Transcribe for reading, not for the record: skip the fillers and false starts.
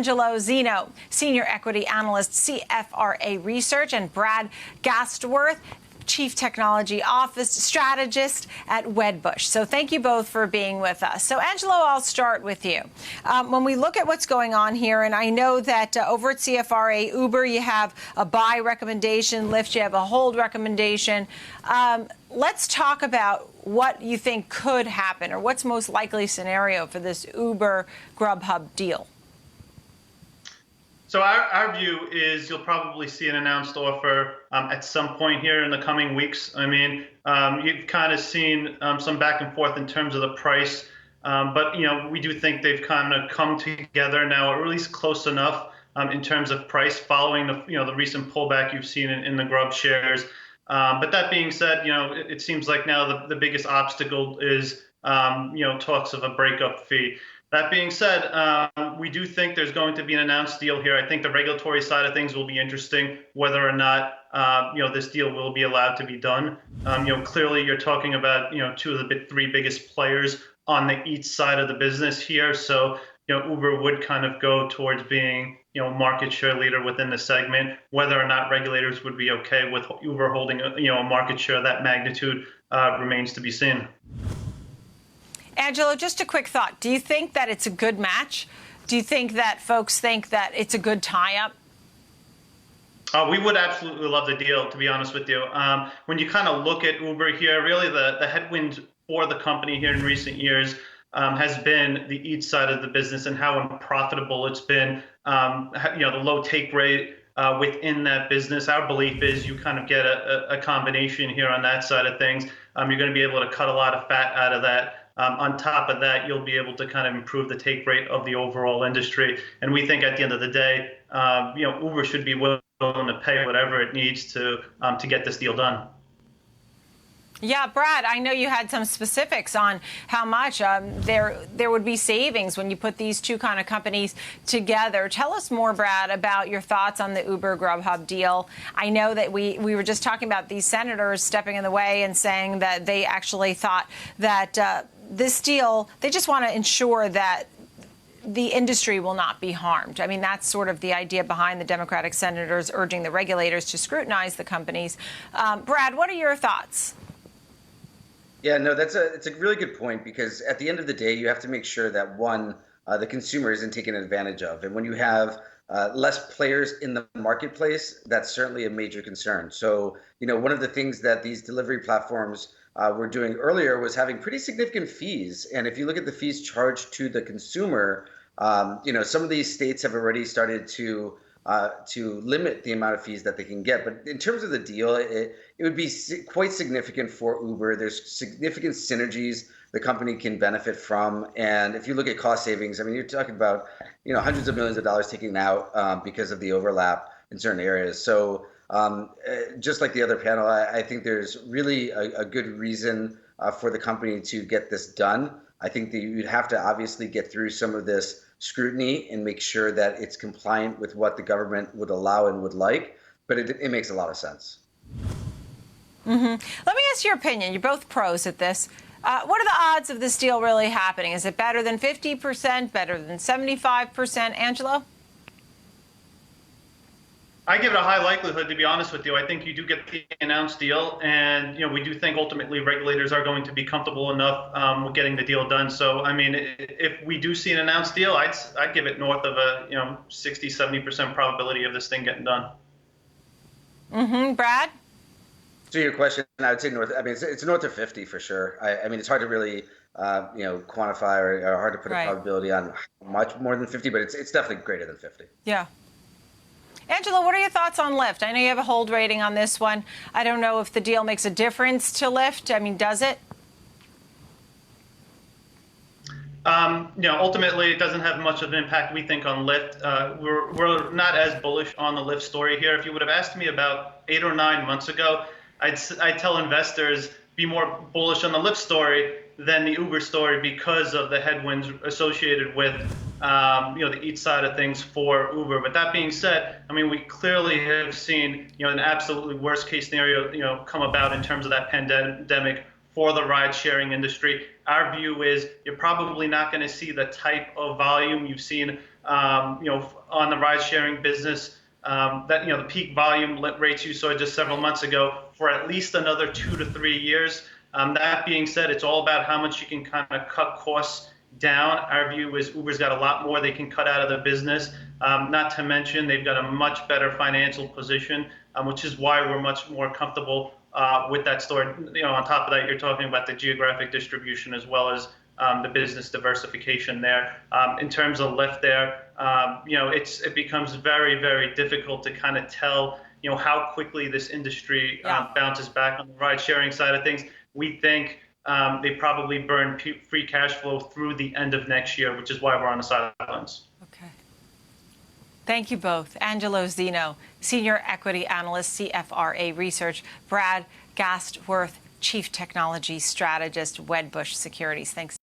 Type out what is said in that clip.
Angelo Zino, Senior Equity Analyst, CFRA Research, and Brad Gastwirth, Chief Technology Office Strategist at Wedbush. So thank you both for being with us. So Angelo, I'll start with you. When we look at what's going on here, and I know that over at CFRA, Uber, you have a buy recommendation, Lyft, you have a hold recommendation. Let's talk about what you think could happen, or what's most likely scenario for this Uber Grubhub deal. So our view is you'll probably see an announced offer at some point here in the coming weeks. I mean, you've kind of seen some back and forth in terms of the price, but we do think they've kind of come together now, or at least close enough in terms of price, following the recent pullback you've seen in the GRUB shares. But that being said, it seems like now the biggest obstacle is talks of a breakup fee. That being said, we do think there's going to be an announced deal here. I think the regulatory side of things will be interesting, whether or not this deal will be allowed to be done. Clearly you're talking about two of the three biggest players on the each side of the business here. So Uber would kind of go towards being market share leader within the segment. Whether or not regulators would be okay with Uber holding a market share of that magnitude remains to be seen. Angelo, just a quick thought. Do you think that it's a good match? Do you think that folks think that it's a good tie-up? We would absolutely love the deal, to be honest with you. When you kind of look at Uber here, really the headwind for the company here in recent years has been the each side of the business and how unprofitable it's been. The low take rate within that business. Our belief is you kind of get a combination here on that side of things. You're going to be able to cut a lot of fat out of that. On top of that, you'll be able to kind of improve the take rate of the overall industry. And we think at the end of the day, Uber should be willing to pay whatever it needs to get this deal done. Yeah, Brad, I know you had some specifics on how much there would be savings when you put these two kind of companies together. Tell us more, Brad, about your thoughts on the Uber Grubhub deal. I know that we were just talking about these senators stepping in the way and saying that they actually thought that this deal, they just want to ensure that the industry will not be harmed. I mean, that's sort of the idea behind the Democratic senators urging the regulators to scrutinize the companies. Brad, what are your thoughts? Yeah, no, it's a really good point, because at the end of the day, you have to make sure that the consumer isn't taken advantage of. And when you have less players in the marketplace, that's certainly a major concern. So, one of the things that these delivery platforms were doing earlier was having pretty significant fees. And if you look at the fees charged to the consumer, some of these states have already started to limit the amount of fees that they can get. But in terms of the deal, it would be quite significant for Uber. There's significant synergies the company can benefit from. And if you look at cost savings, I mean, you're talking about, hundreds of millions of dollars taken out because of the overlap in certain areas. So just like the other panel, I think there's really a good reason for the company to get this done. I think that you'd have to obviously get through some of this scrutiny and make sure that it's compliant with what the government would allow and would like, but it makes a lot of sense. Mm-hmm. Let me ask your opinion. You're both pros at this. What are the odds of this deal really happening? Is it better than 50%, better than 75%? Angelo? I give it a high likelihood, to be honest with you. I think you do get the announced deal, and we do think ultimately regulators are going to be comfortable enough with getting the deal done. So, I mean, if we do see an announced deal, I'd give it north of a 60, 70% probability of this thing getting done. Mm-hmm. Brad? To your question, I would say north. I mean, it's north of 50 for sure. I mean, it's hard to really quantify or hard to put a probability on much more than 50, but it's definitely greater than 50. Yeah. Angelo, what are your thoughts on Lyft? I know you have a hold rating on this one. I don't know if the deal makes a difference to Lyft. I mean, does it? Ultimately, it doesn't have much of an impact, we think, on Lyft. We're not as bullish on the Lyft story here. If you would have asked me about 8 or 9 months ago, I'd tell investors be more bullish on the Lyft story than the Uber story because of the headwinds associated with the each side of things for Uber. But that being said, I mean, we clearly have seen an absolutely worst case scenario come about in terms of that pandemic for the ride sharing industry. Our view is you're probably not going to see the type of volume you've seen on the ride-sharing business, that the peak volume rates you saw just several months ago for at least another 2 to 3 years. That being said, it's all about how much you can kind of cut costs down. Our view is Uber's got a lot more they can cut out of the business. Not to mention they've got a much better financial position, which is why we're much more comfortable with that story. On top of that, you're talking about the geographic distribution as well as the business diversification there. In terms of Lyft there, it becomes very, very difficult to kind of tell, how quickly this industry bounces back on the ride-sharing side of things. We think they probably burn free cash flow through the end of next year, which is why we're on the sidelines. Okay. Thank you both. Angelo Zino, Senior Equity Analyst, CFRA Research. Brad Gastwirth, Chief Technology Strategist, Wedbush Securities. Thanks.